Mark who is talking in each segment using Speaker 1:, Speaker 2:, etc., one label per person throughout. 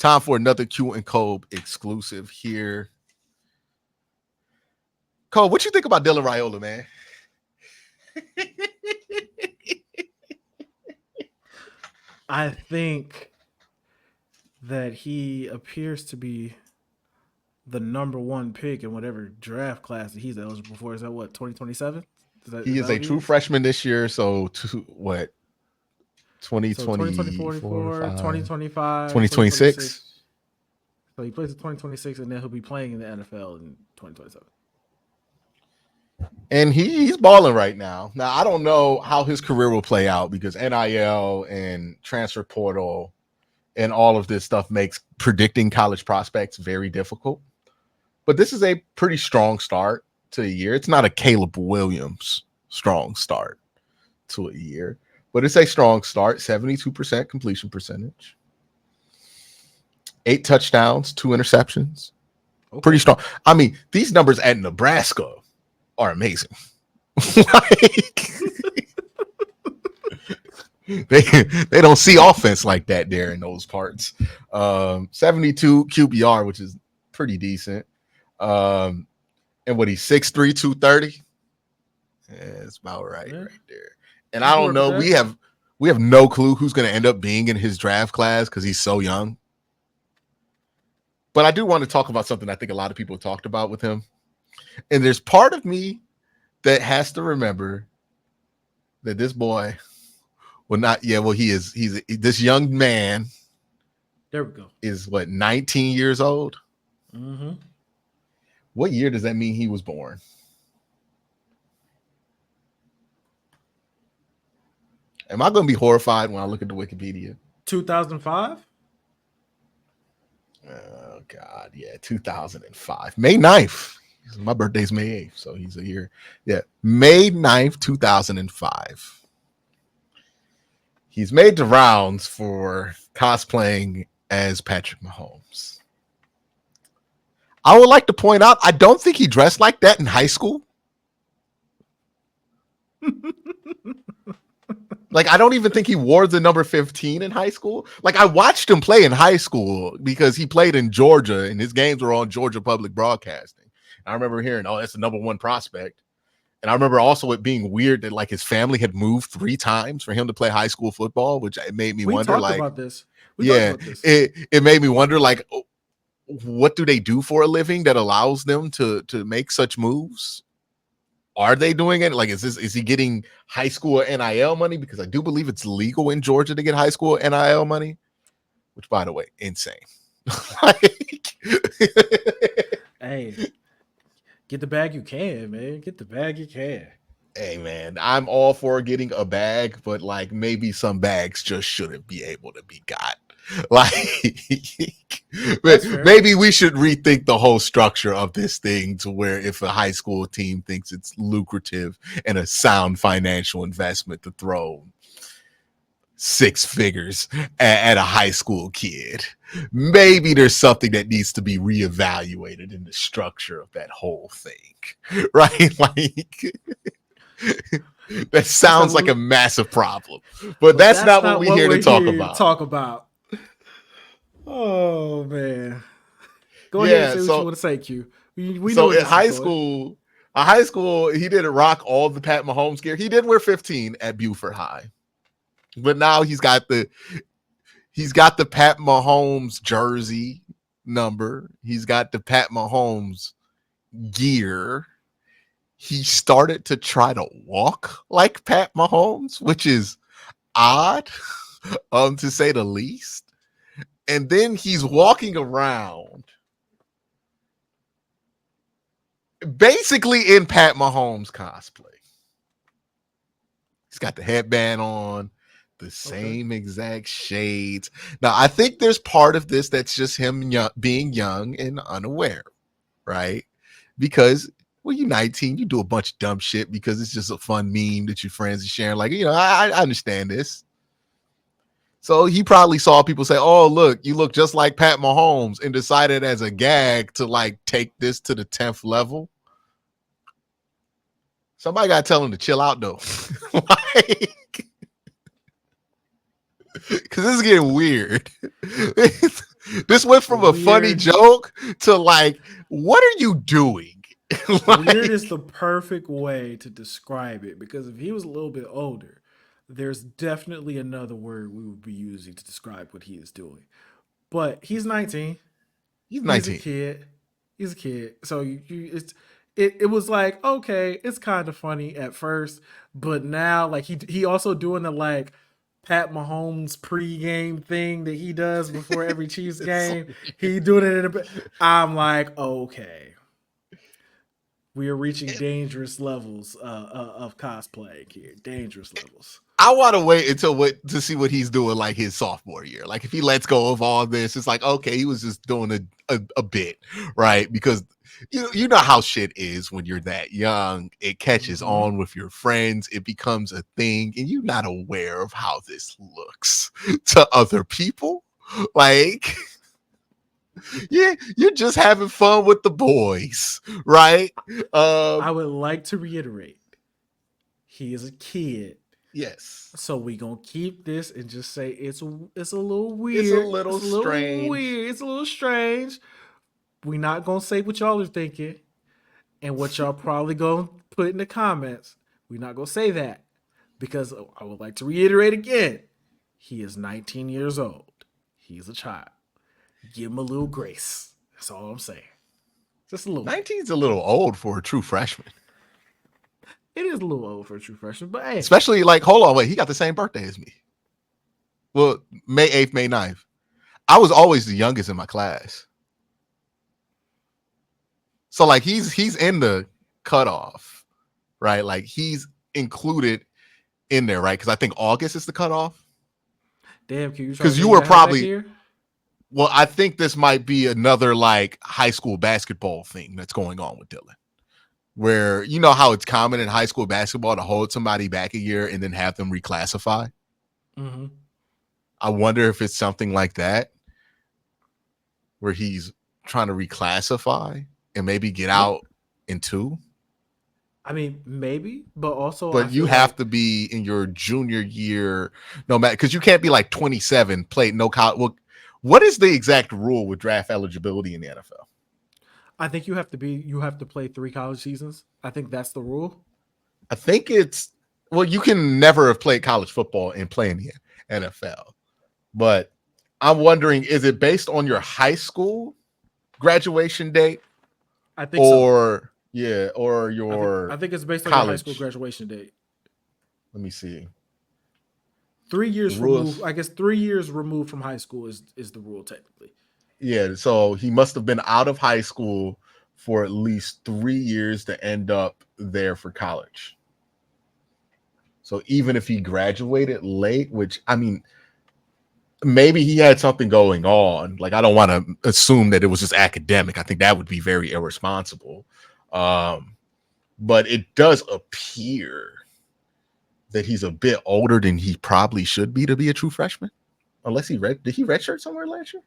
Speaker 1: Time for another Q and Kobe exclusive here. Cole, what you think about Dylan Raiola, man?
Speaker 2: I think that he appears to be the number one pick in whatever draft class that he's eligible for. Is that what, 2027?
Speaker 1: He
Speaker 2: Is
Speaker 1: is
Speaker 2: that
Speaker 1: a
Speaker 2: what he
Speaker 1: true
Speaker 2: is?
Speaker 1: freshman this year, so what,
Speaker 2: So 2024,
Speaker 1: 2024,
Speaker 2: 2025,
Speaker 1: 2026?
Speaker 2: 2026. So he plays in 2026, and then he'll be playing in the NFL in 2027.
Speaker 1: And he's balling right now. Now, I don't know how his career will play out because NIL and transfer portal and all of this stuff makes predicting college prospects very difficult. But this is a pretty strong start to a year. It's not a Caleb Williams strong start to a year, but it's a strong start. 72% completion percentage, 8 touchdowns, 2 interceptions. Okay. Pretty strong. I mean, these numbers at Nebraska are amazing. Like, they don't see offense like that there in those parts. 72 QBR, which is pretty decent. And what, he's 6'3", 230. Yeah, it's about right there. And I don't know. We have no clue who's going to end up being in his draft class because he's so young. But I do want to talk about something I think a lot of people talked about with him. And there's part of me that has to remember that this boy he's this young man.
Speaker 2: There we go.
Speaker 1: Is what, 19 years old?
Speaker 2: Mm-hmm.
Speaker 1: What year does that mean he was born? Am I going to be horrified when I look at the Wikipedia?
Speaker 2: 2005?
Speaker 1: Oh, God. Yeah, 2005. May 9th. My birthday's May 8th, so he's a year. Yeah, May 9th, 2005. He's made the rounds for cosplaying as Patrick Mahomes. I would like to point out, I don't think he dressed like that in high school. Like, I don't even think he wore the number 15 in high school. Like, I watched him play in high school because he played in Georgia and his games were on Georgia Public Broadcasting. And I remember hearing, oh, that's the number one prospect. And I remember also it being weird that, like, his family had moved 3 times for him to play high school football, which it made me wonder, like,
Speaker 2: about this.
Speaker 1: It made me wonder, like, what do they do for a living that allows them to make such moves? Are they doing it? Like, is he getting high school NIL money? Because I do believe it's legal in Georgia to get high school NIL money, which, by the way, insane.
Speaker 2: Hey, get the bag you can, man. Get the bag you can.
Speaker 1: Hey, man, I'm all for getting a bag, but, like, maybe some bags just shouldn't be able to be got. Like, maybe we should rethink the whole structure of this thing to where if a high school team thinks it's lucrative and a sound financial investment to throw 6 figures at a high school kid, maybe there's something that needs to be reevaluated in the structure of that whole thing, right? Like, that sounds like a massive problem, but that's not what we're here to talk about.
Speaker 2: Oh, man. Go ahead and say what you want to say, Q. We
Speaker 1: so in high school, he didn't rock all the Pat Mahomes gear. He did wear 15 at Buford High, but now he's got the Pat Mahomes jersey number. He's got the Pat Mahomes gear. He started to try to walk like Pat Mahomes, which is odd, to say the least. And then he's walking around basically in Pat Mahomes cosplay. He's got the headband on, the same exact shades. Now, I think there's part of this that's just him being young and unaware, right? Because, well, you're 19, you do a bunch of dumb shit because it's just a fun meme that your friends are sharing. Like, I understand this. So he probably saw people say, oh, look, you look just like Pat Mahomes, and decided as a gag to, like, take this to the 10th level. Somebody got to tell him to chill out, though. Like, because this is getting weird. This went from a funny
Speaker 2: Weird.
Speaker 1: joke to like, what are you doing?
Speaker 2: Weird is
Speaker 1: Like,
Speaker 2: the perfect way to describe it because if he was a little bit older, there's definitely another word we would be using to describe what he is doing. But he's 19.
Speaker 1: he's
Speaker 2: He's a
Speaker 1: 19.
Speaker 2: kid. He's a kid. So it was like, okay, it's kind of funny at first, but now like he also doing the like Pat Mahomes pregame thing that he does before every Chiefs
Speaker 1: It's so
Speaker 2: game.
Speaker 1: weird.
Speaker 2: He doing it in a I'm like, okay, we are reaching
Speaker 1: It,
Speaker 2: dangerous levels of cosplaying here. Dangerous levels.
Speaker 1: I want to wait until what to see what he's doing like his sophomore year. Like if he lets go of all this, it's like okay, he was just doing a bit, right? Because you know how shit is when you're that young. It catches
Speaker 2: Mm-hmm.
Speaker 1: on with your friends. It becomes a thing, and you're not aware of how this looks to other people. Like yeah, you're just having fun with the boys, right?
Speaker 2: I
Speaker 1: Um,
Speaker 2: would like to reiterate, he is a kid.
Speaker 1: yes,
Speaker 2: So we gonna keep this and just say it's a little
Speaker 1: it's a
Speaker 2: weird. It's
Speaker 1: little
Speaker 2: a little
Speaker 1: strange.
Speaker 2: weird. It's a little strange. We not gonna say what y'all are thinking and what y'all probably gonna put in the comments. We not gonna say that because I would like to reiterate again. He is 19 years old. He's a child. Give him a little grace. That's all I'm saying. Just a little bit.
Speaker 1: 19's a little old for a true freshman.
Speaker 2: It is a little old for a true freshman, but hey,
Speaker 1: Especially like, hold on, wait, he got the same birthday as me. Well, May 8th, May 9th. I was always the youngest in my class. So like he's in the cutoff, right? Like he's included in there, right? Because I think August is the cutoff.
Speaker 2: damn, can you try to
Speaker 1: Because
Speaker 2: bring
Speaker 1: you were
Speaker 2: that hair back
Speaker 1: probably
Speaker 2: here?
Speaker 1: well, I think this might be another like high school basketball thing that's going on with Dylan. Where you know how it's common in high school basketball to hold somebody back a year and then have them reclassify.
Speaker 2: Mm-hmm.
Speaker 1: I wonder if it's something like that where he's trying to reclassify and maybe get
Speaker 2: It
Speaker 1: out in two.
Speaker 2: I mean, maybe, but also I
Speaker 1: But you
Speaker 2: feel
Speaker 1: have
Speaker 2: like
Speaker 1: to be in your junior year, no matter because you can't be like 27, play no college. Well, what is the exact rule with draft eligibility in the NFL?
Speaker 2: I think you have to play 3 college seasons. I think that's the rule.
Speaker 1: I think it's well, you can never have played college football and play in the NFL. But I'm wondering, is it based on your high school graduation date
Speaker 2: I think so.
Speaker 1: or yeah, or
Speaker 2: I
Speaker 1: your
Speaker 2: think it's based on your high school
Speaker 1: college?
Speaker 2: graduation date.
Speaker 1: Let me see.
Speaker 2: Three
Speaker 1: The
Speaker 2: years removed.
Speaker 1: rules.
Speaker 2: I guess 3 years removed from high school is the rule technically.
Speaker 1: Yeah, so he must have been out of high school for at least 3 years to end up there for college. So even if he graduated late, which I mean, maybe he had something going on. Like I don't want to assume that it was just academic. I think that would be very irresponsible. Um, but it does appear that he's a bit older than he probably should be to be a true freshman. Unless did he redshirt somewhere last year?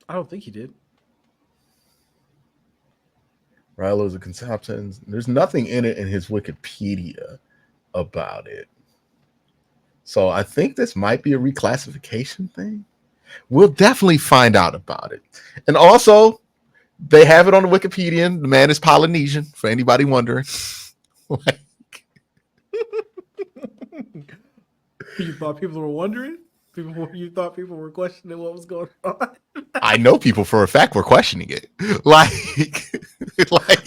Speaker 2: I don't think he did.
Speaker 1: Raiola is a consultant. There's nothing in it in his Wikipedia about it. So I think this might be a reclassification thing. We'll definitely find out about it. And also, they have it on the Wikipedia. The man is Polynesian, for anybody wondering. Like,
Speaker 2: You thought people were wondering? You thought people were questioning what was going on?
Speaker 1: I know people for a fact were questioning it. Like,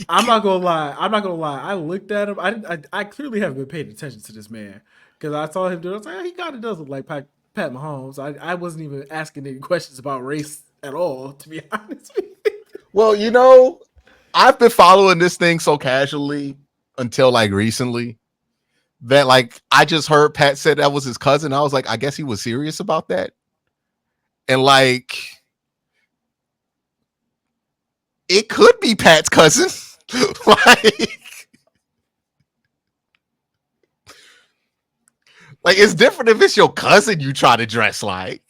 Speaker 2: I'm
Speaker 1: like
Speaker 2: not gonna lie. I'm not gonna lie. I looked at him. I clearly haven't been paying attention to this man because I saw him do it. I was like, oh, he kind of does look like Pat Mahomes. I wasn't even asking any questions about race at all, to be honest with you.
Speaker 1: well, you know, I've been following this thing so casually until like recently that like I just heard Pat said that was his cousin. I was like, I guess he was serious about that. And like it could be Pat's cousin. like it's different if it's your cousin you try to dress like.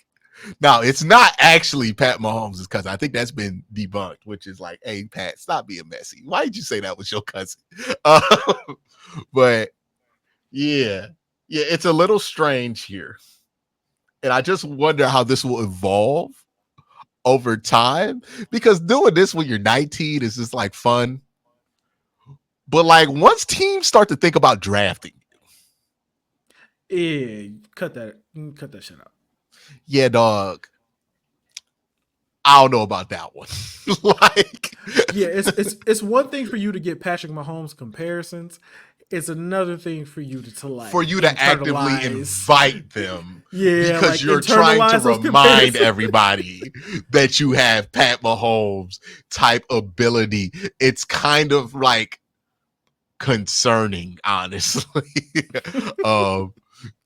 Speaker 1: Now it's not actually Pat Mahomes' cousin. I think that's been debunked, which is like, hey Pat, stop being messy. Why did you say that was your cousin? Uh, but yeah, yeah, it's a little strange here. And I just wonder how this will evolve over time, because doing this when you're 19 is just like fun. But like once teams start to think about drafting,
Speaker 2: Yeah, cut that shit out.
Speaker 1: yeah, dog, I don't know about that one. Like,
Speaker 2: Yeah, it's one thing for you to get Patrick Mahomes comparisons. It's another thing for you to
Speaker 1: for
Speaker 2: like
Speaker 1: you to actively
Speaker 2: internalize.
Speaker 1: invite them
Speaker 2: Yeah,
Speaker 1: because
Speaker 2: like
Speaker 1: you're trying to
Speaker 2: internalize those
Speaker 1: remind
Speaker 2: comparisons.
Speaker 1: everybody that you have Pat Mahomes type ability. It's kind of like concerning, honestly, um,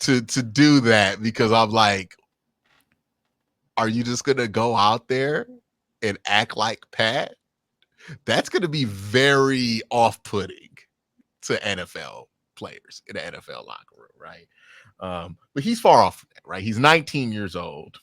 Speaker 1: to do that, because I'm like, are you just gonna go out there and act like Pat? That's gonna be very off-putting to NFL players in the NFL locker room, right? But he's far off from that, right? He's 19 years old.